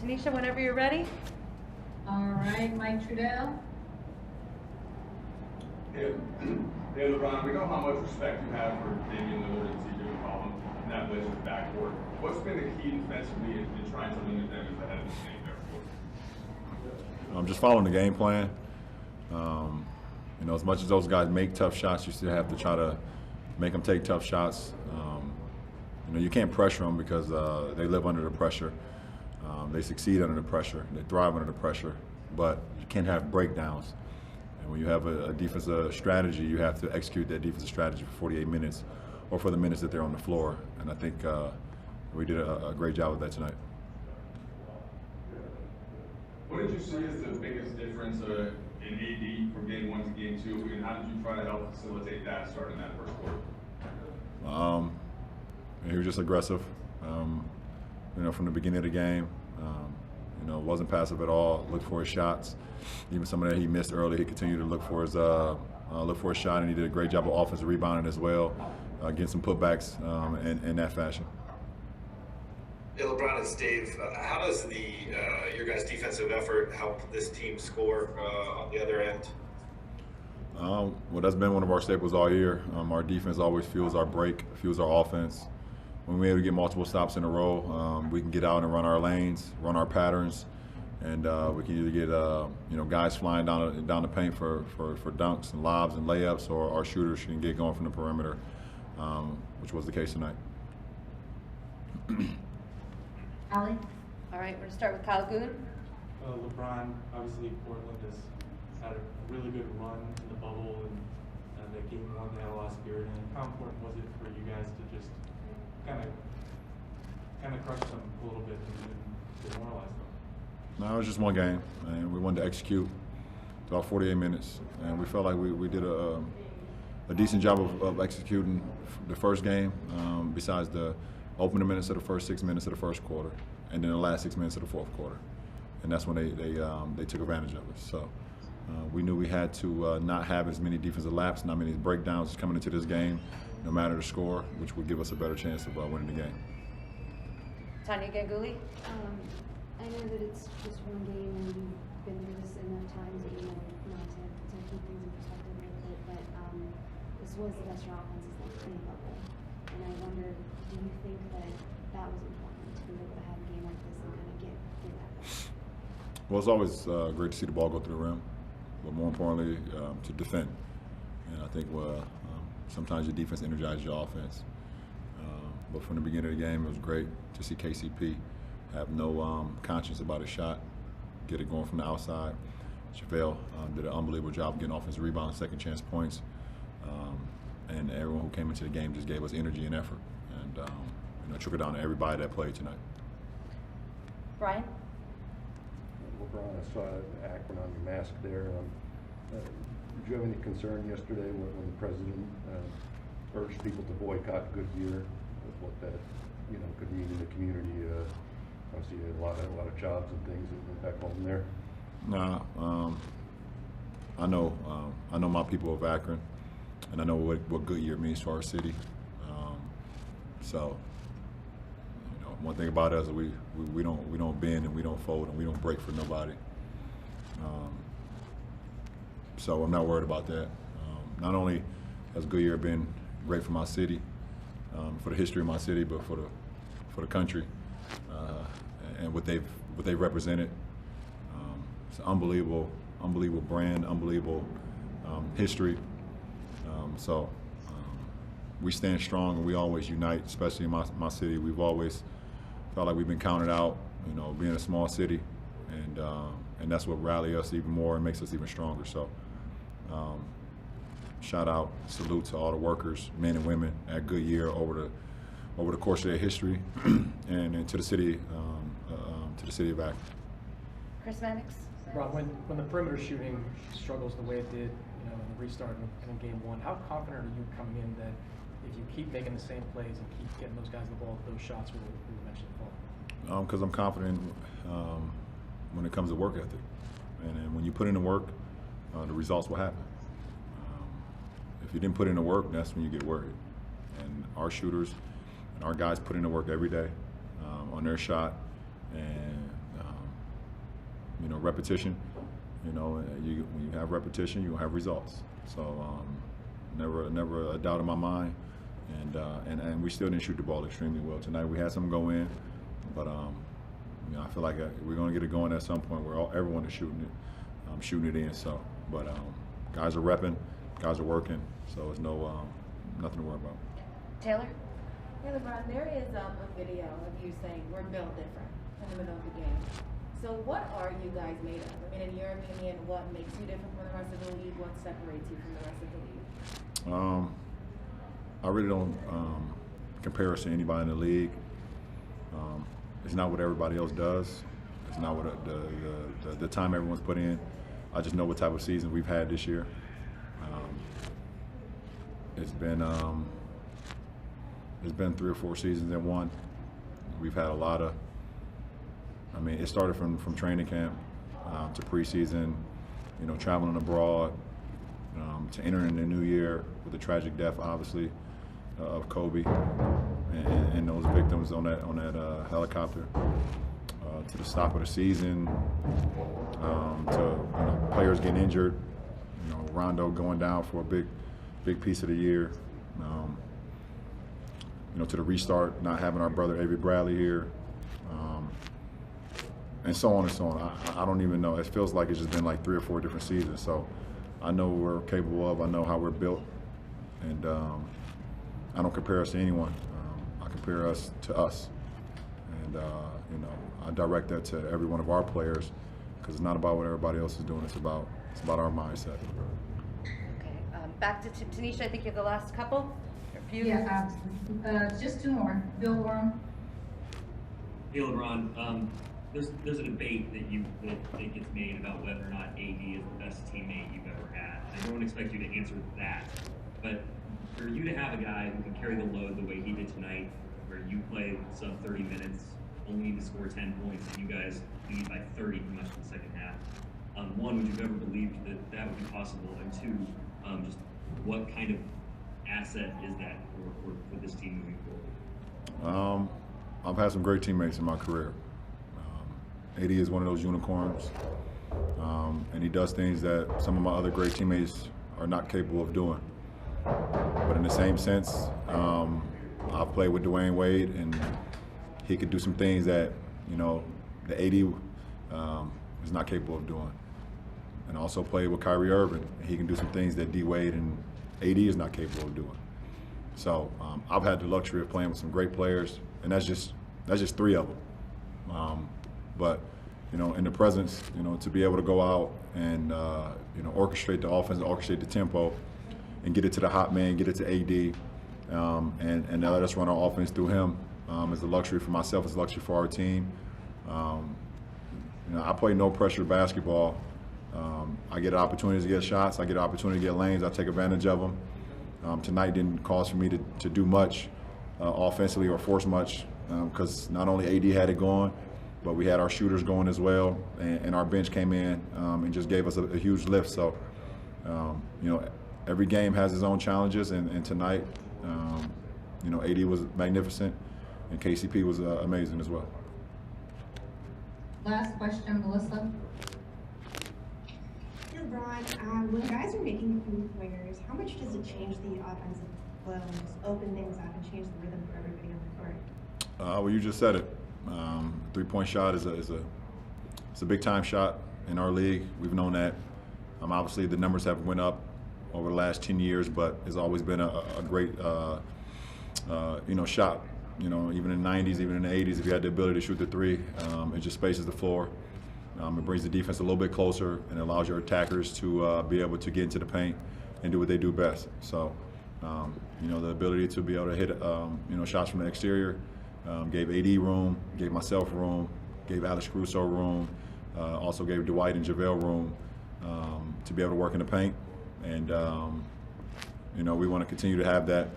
Tanisha, whenever you're ready. All right, Mike Trudell. Hey, LeBron, we know how much respect you have for Damian Lillard and CJ McCollum in that Blazers backcourt. What's been the key defensively in trying to limit them as the head of the game there? Just following the game plan. As much as those guys make tough shots, you still have to try to make them take tough shots. You can't pressure them because they live under the pressure. They succeed under the pressure. They thrive under the pressure. But you can't have breakdowns. And when you have a defensive strategy, you have to execute that defensive strategy for 48 minutes or for the minutes that they're on the floor. And I think we did a great job with that tonight. What did you see as the biggest difference in AD from game 1 to game 2, and how did you try to help facilitate that starting that first quarter? He was just aggressive, from the beginning of the game. Wasn't passive at all. Looked for his shots. Even some of that he missed early, he continued to look for his shot, and he did a great job of offensive rebounding as well, getting some putbacks in that fashion. Hey, LeBron, it's Dave. How does your guys' defensive effort help this team score on the other end? Well, that's been one of our staples all year. Our defense always fuels our break, fuels our offense. When we're able to get multiple stops in a row, we can get out and run our lanes, run our patterns, and we can either get guys flying down the paint for dunks and lobs and layups, or our shooters can get going from the perimeter, which was the case tonight. Allie? All right, we're going to start with Kyle Goon. LeBron, obviously Portland has had a really good run in the bubble, and that game 1 they had a lot of spirit. And how important was it for you guys to just kind of crush them a little bit and demoralize them? No, it was just one game, and we wanted to execute throughout 48 minutes, and we felt like we did a decent job of executing the first game, besides the opening minutes of the first 6 minutes of the first quarter, and then the last 6 minutes of the fourth quarter, and that's when they took advantage of us. So we knew we had to not have as many defensive laps, not many breakdowns coming into this game, no matter the score, which would give us a better chance of winning the game. Tanya Ganguly. I know that it's just one game and you've been through this enough times that you know not to keep things in perspective a little bit, but this was the best your offense is in the bubble. And I wonder, do you think that was important to be able to have a game like this and kind of get that back? Well, it's always great to see the ball go through the rim, but more importantly, to defend. And I think sometimes your defense energizes your offense. But from the beginning of the game, it was great to see KCP have no conscience about his shot, get it going from the outside. JaVale did an unbelievable job getting offensive rebounds, second chance points. And everyone who came into the game just gave us energy and effort. And trickled down to everybody that played tonight. Brian? LeBron, I saw Akron on your mask there. Did you have any concern yesterday when the president urged people to boycott Goodyear, with what that could mean in the community? Obviously, a lot of jobs and things back home there. Nah, I know my people of Akron, and I know what Goodyear means to our city. So, one thing about us is we don't bend and we don't fold and we don't break for nobody. So I'm not worried about that. Not only has Goodyear been great for my city, for the history of my city, but for the country and what they've represented. It's an unbelievable brand, unbelievable history. So we stand strong and we always unite, especially in my city. We've always felt like we've been counted out, being a small city, and that's what rallies us even more and makes us even stronger. So shout out, salute to all the workers, men and women at Goodyear over the course of their history, and to the city of Akron. Chris Mannix. Rob, when the perimeter shooting struggles the way it did, in the restart in game 1, how confident are you coming in that if you keep making the same plays and keep getting those guys the ball, those shots will eventually fall? Because I'm confident when it comes to work ethic, and when you put in the work, the results will happen. If you didn't put in the work, that's when you get worried. And our shooters and our guys put in the work every day on their shot, and repetition. When you have repetition, you have results. So never a doubt in my mind. And we still didn't shoot the ball extremely well tonight. We had some go in, but I feel like we're going to get it going at some point where everyone is shooting it in. So, but guys are repping, guys are working, so it's nothing to worry about. Taylor? Hey LeBron, there is a video of you saying we're built different in the middle of the game. So what are you guys made of? I mean, in your opinion, what makes you different from the rest of the league? What separates you from the rest of the league? I really don't compare us to anybody in the league. It's not what everybody else does. It's not what the time everyone's put in. I just know what type of season we've had this year. It's been 3 or 4 seasons in one. We've had a lot of. It started from training camp to preseason, traveling abroad, to entering the new year with the tragic death, obviously, of Kobe and those victims on that helicopter, to the stop of the season, to players getting injured, Rondo going down for a big piece of the year, to the restart, not having our brother Avery Bradley here. And so on and so on. I don't even know. It feels like it's just been like 3 or 4 different seasons. So I know what we're capable of. I know how we're built. And I don't compare us to anyone. I compare us to us. And, I direct that to every one of our players because it's not about what everybody else is doing. It's about our mindset. Okay, back to Tanisha. I think you have the last couple. Or few. Yeah, absolutely. Just 2 more. Bill Warren. Hey LeBron, there's a debate that gets made about whether or not AD is the best teammate you've ever had. I don't expect you to answer that, but for you to have a guy who can carry the load the way he did tonight, where you play sub 30 minutes, only need to score 10 points, and you guys lead by 30 pretty much in the second half. One, would you ever believe that would be possible? And 2, just what kind of asset is that for this team moving forward? I've had some great teammates in my career. AD is one of those unicorns, and he does things that some of my other great teammates are not capable of doing. But in the same sense, I've played with Dwayne Wade, and he could do some things that the AD is not capable of doing. And I also played with Kyrie Irving, and he can do some things that D Wade and AD is not capable of doing. So I've had the luxury of playing with some great players, and that's just 3 of them. But in the presence, to be able to go out and orchestrate the offense, orchestrate the tempo, and get it to the hot man, get it to AD, and now let us run our offense through him is a luxury for myself, it's a luxury for our team. I play no pressure basketball. I get opportunities to get shots, I get an opportunity to get lanes, I take advantage of them. Tonight didn't cause for me to do much offensively or force much because not only AD had it going, but we had our shooters going as well, and our bench came in and just gave us a huge lift. So, every game has its own challenges, and tonight, AD was magnificent, and KCP was amazing as well. Last question, Melissa. LeBron, when guys are making 3-pointers, how much does it change the offensive flow and just open things up and change the rhythm for everybody on the court? Well, you just said it. 3-point shot is a big time shot in our league. We've known that. Obviously, the numbers have went up over the last 10 years, but it's always been a great shot. Even in the 90s, even in the 80s, if you had the ability to shoot the 3, it just spaces the floor. It brings the defense a little bit closer and allows your attackers to be able to get into the paint and do what they do best. So, the ability to be able to hit, shots from the exterior gave AD room, gave myself room, gave Alex Caruso room, also gave Dwight and JaVale room to be able to work in the paint. And, we want to continue to have that.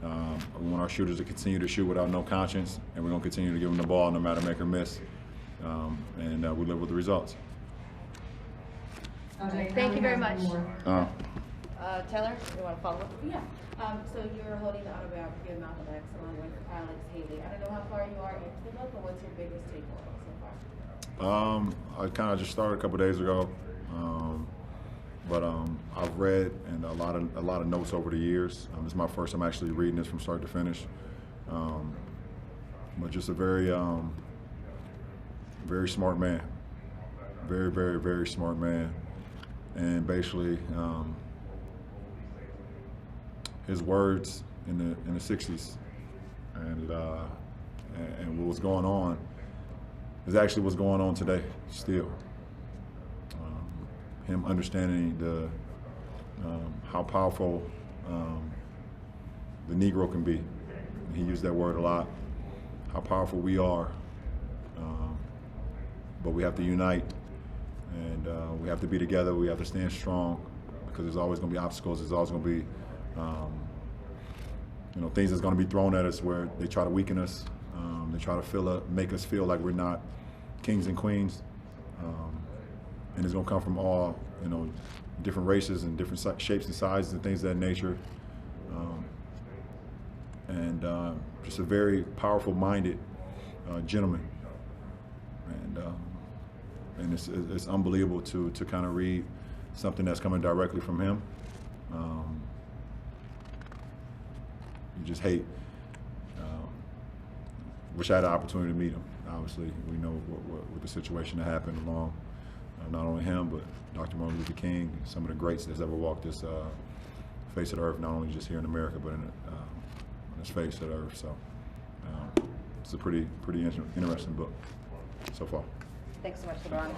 We want our shooters to continue to shoot without no conscience, and we're going to continue to give them the ball no matter make or miss. And we live with the results. Okay, Thank you very much. Taylor, you want to follow up? Yeah, so you're holding the autobiography of Malcolm X along with Alex Haley. I don't know how far you are into the book, but what's your biggest takeaway so far? I kind of just started a couple days ago, but I've read and a lot of notes over the years. This is my first time actually reading this from start to finish. But just a very smart man, very smart man, and basically his words in the '60s and what was going on is actually what's going on today still. Him understanding how powerful the Negro can be. He used that word a lot. How powerful we are, but we have to unite, and we have to be together. We have to stand strong, because there's always going to be obstacles. There's always going to be, things that's going to be thrown at us where they try to weaken us. They try to make us feel like we're not kings and queens, and it's going to come from all, different races and different shapes and sizes and things of that nature. Just a very powerful-minded gentleman, and it's unbelievable to kind of read something that's coming directly from him. You just hate. Wish I had the opportunity to meet him. Obviously, we know what the situation that happened along not only him, but Dr. Martin Luther King, some of the greats that's ever walked this face of the earth, not only just here in America, but on this face of the earth. So it's a pretty interesting book so far. Thanks so much, LeBron.